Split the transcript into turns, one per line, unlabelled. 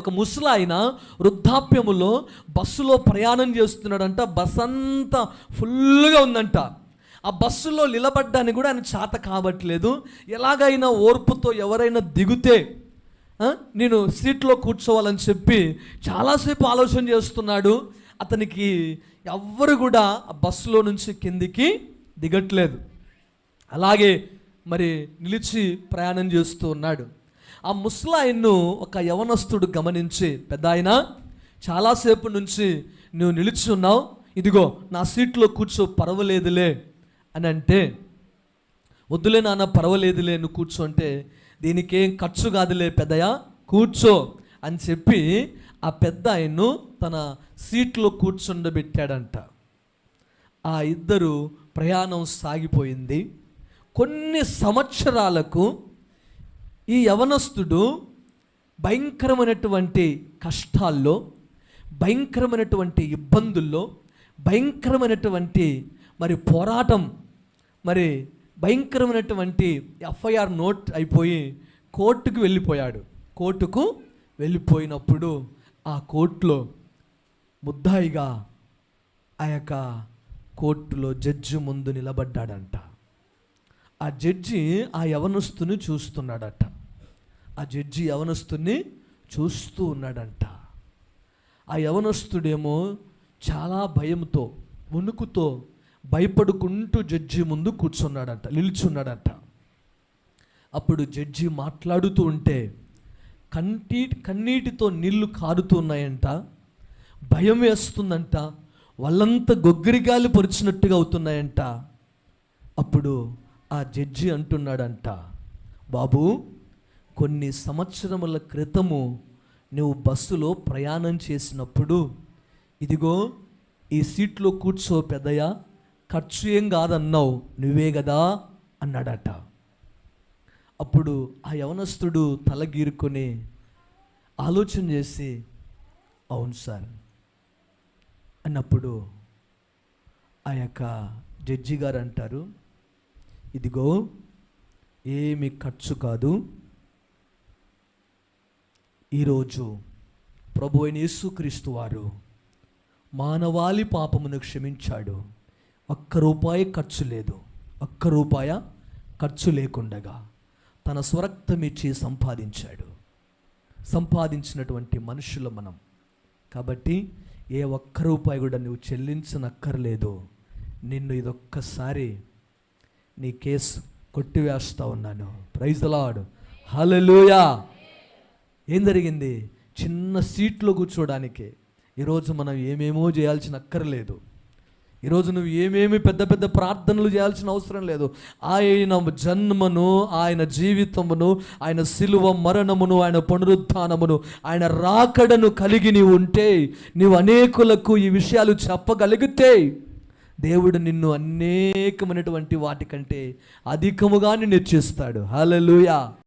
ఒక ముసలాయన వృద్ధాప్యములో బస్సులో ప్రయాణం చేస్తున్నాడంట. బస్ అంతా ఫుల్గా ఉందంట. ఆ బస్సులో నిలబడ్డానికి కూడా ఆయన చేత కావట్లేదు. ఎలాగైనా ఓర్పుతో ఎవరైనా దిగితే నేను సీట్లో కూర్చోవాలని చెప్పి చాలాసేపు ఆలోచన చేస్తున్నాడు. అతనికి ఎవ్వరు కూడా ఆ బస్సులో నుంచి కిందికి దిగట్లేదు. అలాగే మరి నిలిచి ప్రయాణం చేస్తూ ఉన్నాడు. ఆ ముసలాయన్ను ఒక యవనస్తుడు గమనించి, పెద్దాయన చాలాసేపు నుంచి నువ్వు నిలిచి ఉన్నావు, ఇదిగో నా సీట్లో కూర్చో, పర్వాలేదులే అని అంటే, వద్దులే నాన్న పర్వాలేదులే నువ్వు కూర్చో అంటే, దీనికేం ఖర్చు కాదులే పెద్దయ్య కూర్చో అని చెప్పి ఆ పెద్ద ఆయన్ను తన సీట్లో కూర్చుండబెట్టాడంట. ఆ ఇద్దరు ప్రయాణం సాగిపోయింది. కొన్ని సంవత్సరాలకు ఈ యవనస్తుడు భయంకరమైనటువంటి కష్టాల్లో, భయంకరమైనటువంటి ఇబ్బందుల్లో, భయంకరమైనటువంటి మరి పోరాటం, మరి భయంకరమైనటువంటి ఎఫ్ఐఆర్ నోట్ అయిపోయి కోర్టుకు వెళ్ళిపోయాడు. కోర్టుకు వెళ్ళిపోయినప్పుడు ఆ కోర్టులో ముద్దాయిగా ఆ యొక్క కోర్టులో జడ్జి ముందు నిలబడ్డాడంట. ఆ జడ్జి ఆ యవనస్తుని చూస్తున్నాడట. ఆ జడ్జి యవనస్తుని చూస్తూ ఉన్నాడంట. ఆ యవనస్తుడేమో చాలా భయంతో, వణుకుతో, భయపడుకుంటూ జడ్జి ముందు కూర్చున్నాడంట, నిల్చున్నాడంట. అప్పుడు జడ్జి మాట్లాడుతూ ఉంటే కన్నీటితో నీళ్లు కారుతున్నాయంట. భయం వేస్తుందంట. వాళ్ళంతా గొగ్గిరిగాలి పరిచినట్టుగా అవుతున్నాయంట. అప్పుడు ఆ జడ్జి అంటున్నాడంట, బాబు, కొన్ని సంవత్సరముల క్రితము నువ్వు బస్సులో ప్రయాణం చేసినప్పుడు ఇదిగో ఈ సీట్లో కూర్చో పెద్దయ్య, ఖర్చు ఏం కాదన్నావు, నువ్వే కదా అన్నాడట. అప్పుడు ఆ యవనస్తుడు తల గీరుకొని ఆలోచన చేసి, అవును సార్ అన్నప్పుడు ఆ యొక్క జడ్జి గారు అంటారు, ఇదిగో ఏమి ఖర్చు కాదు, ఈరోజు ప్రభు అయిన యేసుక్రీస్తు వారు మానవాళి పాపమును క్షమించాడు. ఒక్క రూపాయి ఖర్చు లేదు. ఒక్క రూపాయ ఖర్చు లేకుండగా తన స్వరక్తం ఇచ్చి సంపాదించినటువంటి మనుషులు మనం. కాబట్టి ఏ ఒక్క రూపాయి కూడా నువ్వు చెల్లించనక్కర్లేదు. నిన్ను ఇదొక్కసారి నీ కేసు కొట్టివేస్తా ఉన్నాను. ప్రైజ్ ది లార్డ్, హల్లెలూయా. ఏం జరిగింది? చిన్న సీట్లో కూర్చోడానికి ఈరోజు మనం ఏమేమో చేయాల్సిన అక్కర్లేదు. ఈరోజు నువ్వు ఏమేమి పెద్ద పెద్ద ప్రార్థనలు చేయాల్సిన అవసరం లేదు. ఆయన జన్మను, ఆయన జీవితమును, ఆయన శిలువ మరణమును, ఆయన పునరుత్థానమును, ఆయన రాకడను కలిగి నీవు ఉంటే, నీవు అనేకులకు ఈ విషయాలు చెప్పగలిగితే, దేవుడు నిన్ను అనేకమైనటువంటి వాటికంటే అధికముగా నిన్ను హెచ్చిస్తాడు. హల్లెలూయా.